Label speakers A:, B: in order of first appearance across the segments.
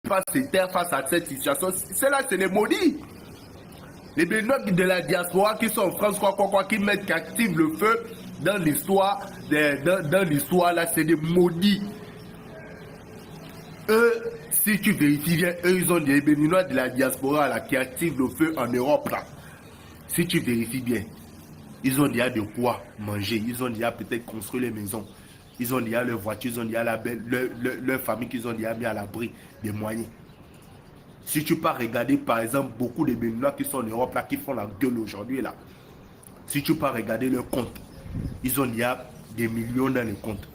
A: pas se taire face à cette situation. Cela, c'est les maudits. Les Béninois de la diaspora qui sont en France, qui mettent, qui activent le feu dans l'histoire, dans l'histoire, là, c'est des maudits. Eux, si tu vérifies bien, eux, ils ont des Béninois de la diaspora, là, qui activent le feu en Europe, là. Si tu vérifies bien, ils ont déjà de quoi manger, ils ont déjà peut-être construit les maisons, ils ont déjà leur voiture, ils ont déjà leur famille qu'ils ont déjà mis à l'abri des moyens. Si tu pars regarder par exemple beaucoup de Béninois qui sont en Europe là, qui font la gueule aujourd'hui là, si tu pars regarder leur compte, ils ont déjà des millions dans les comptes.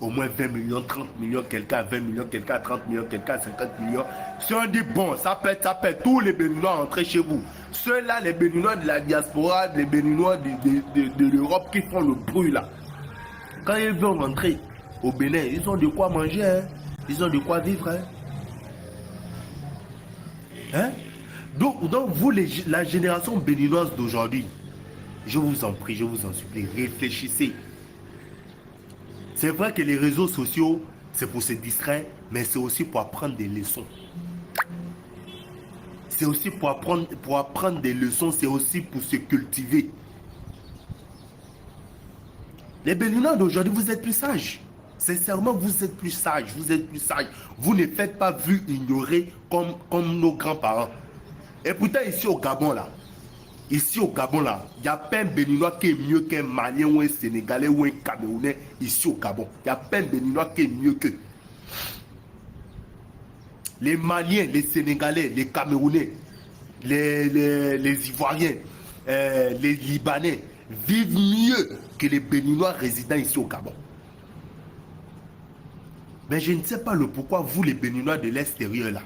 A: Au moins 20 millions, 30 millions, quelqu'un à 20 millions, quelqu'un à 30 millions, quelqu'un à 50 millions. Si on dit bon, ça pète, tous les Béninois entrez chez vous. Ceux-là, les Béninois de la diaspora, les Béninois de l'Europe qui font le bruit là. Quand ils veulent rentrer au Bénin, ils ont de quoi manger, hein? Ils ont de quoi vivre. Hein? Hein? Donc vous, la génération béninoise d'aujourd'hui, je vous en prie, je vous en supplie, réfléchissez. C'est vrai que les réseaux sociaux, c'est pour se distraire, mais c'est aussi pour apprendre des leçons. C'est aussi pour apprendre des leçons, c'est aussi pour se cultiver. Les Béninois d'aujourd'hui, vous êtes plus sages. Sincèrement, vous êtes plus sages, vous êtes plus sages. Vous ne faites pas vu ignorer comme nos grands-parents. Et pourtant, ici au Gabon, là, il n'y a pas un Béninois qui est mieux qu'un Malien ou un Sénégalais ou un Camerounais ici au Gabon. Il n'y a pas un Béninois qui est mieux qu'eux. Les Maliens, les Sénégalais, les Camerounais, les Ivoiriens, les Libanais vivent mieux que les Béninois résidant ici au Gabon. Mais je ne sais pas le pourquoi vous, les Béninois de l'extérieur, là,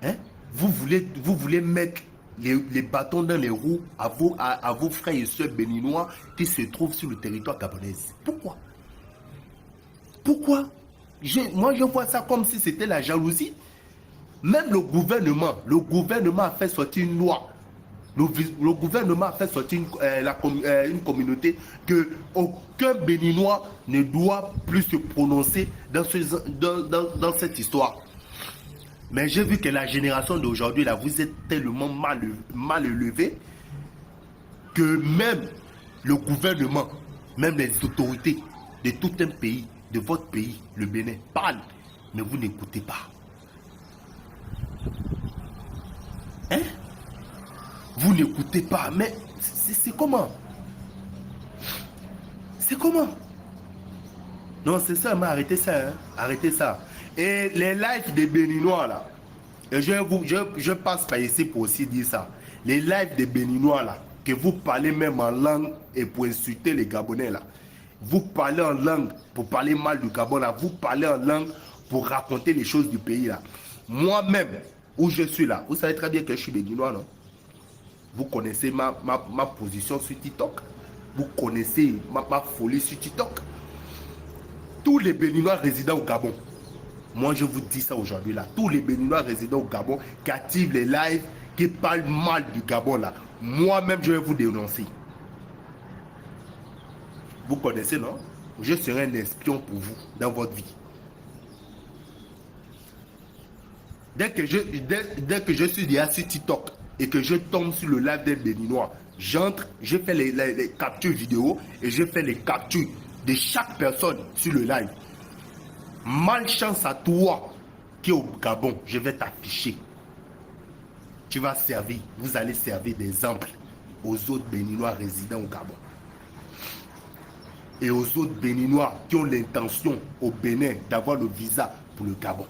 A: hein, vous voulez mettre les bâtons dans les roues à vos frères et soeurs béninois qui se trouvent sur le territoire gabonais. Pourquoi? Pourquoi? Moi, je vois ça comme si c'était la jalousie. Même le gouvernement a fait sortir une loi. Le gouvernement a fait sortir une communauté que aucun Béninois ne doit plus se prononcer dans cette histoire. Mais j'ai vu que la génération d'aujourd'hui, là, vous êtes tellement mal élevé que même le gouvernement, même les autorités de tout un pays, de votre pays, le Bénin, parlent, mais vous n'écoutez pas. Hein? Vous n'écoutez pas, mais c'est comment? C'est comment? Non, c'est ça, mais arrêtez ça, hein? Arrêtez ça. Et les lives des Béninois là, et je passe par ici pour aussi dire ça. Les lives des Béninois là, que vous parlez même en langue et pour insulter les Gabonais là. Vous parlez en langue pour parler mal du Gabon là. Vous parlez en langue pour raconter les choses du pays là. Moi-même, où je suis là, vous savez très bien que je suis Béninois, non? Vous connaissez ma position sur TikTok. Vous connaissez ma folie sur TikTok. Tous les Béninois résidant au Gabon, moi je vous dis ça aujourd'hui là, tous les Béninois résidant au Gabon qui activent les lives, qui parlent mal du Gabon là, moi-même je vais vous dénoncer. Vous connaissez, non? Je serai un espion pour vous dans votre vie. Dès que je suis déjà sur TikTok et que je tombe sur le live des Béninois, j'entre, je fais les captures vidéo et je fais les captures de chaque personne sur le live. Malchance à toi qui est au Gabon, je vais t'afficher. Tu vas servir, vous allez servir d'exemple aux autres Béninois résidant au Gabon. Et aux autres Béninois qui ont l'intention au Bénin d'avoir le visa pour le Gabon.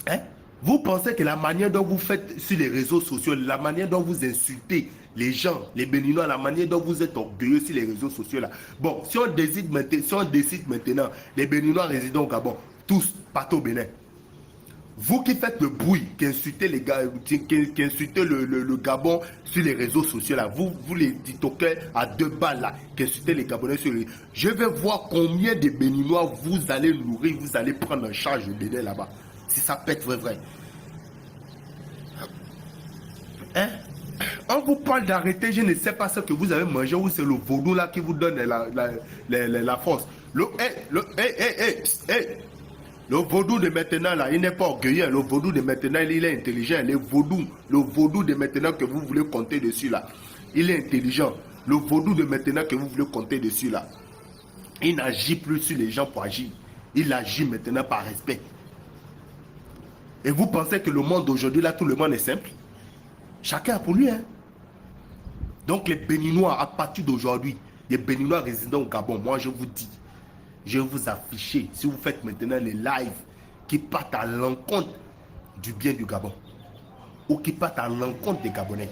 A: Hein? Vous pensez que la manière dont vous faites sur les réseaux sociaux, la manière dont vous insultez les gens, les Béninois, la manière dont vous êtes orgueilleux sur les réseaux sociaux là. Bon, si on décide maintenant, les Béninois résidant au Gabon, tous partent au Bénin. Vous qui faites le bruit, qui insultez les gars, qui insultez le Gabon sur les réseaux sociaux là, vous les TikTokers à 2 balles là, qui insultez les Gabonais sur les... Je vais voir combien de Béninois vous allez nourrir, vous allez prendre en charge le Bénin là-bas. Si ça pète vrai. Hein? On vous parle d'arrêter, je ne sais pas ce que vous avez mangé ou c'est le vaudou là qui vous donne la force. Le vaudou de maintenant, là, il n'est pas orgueilleux. Le vaudou de maintenant, il est intelligent. Le vaudou de maintenant que vous voulez compter dessus, là, il est intelligent. Le vaudou de maintenant que vous voulez compter dessus, là, il n'agit plus sur les gens pour agir. Il agit maintenant par respect. Et vous pensez que le monde d'aujourd'hui, là, tout le monde est simple? Chacun a pour lui, hein. Donc les Béninois, à partir d'aujourd'hui, les Béninois résidant au Gabon, moi je vous dis, je vais vous afficher, si vous faites maintenant les lives qui partent à l'encontre du bien du Gabon, ou qui partent à l'encontre des Gabonais,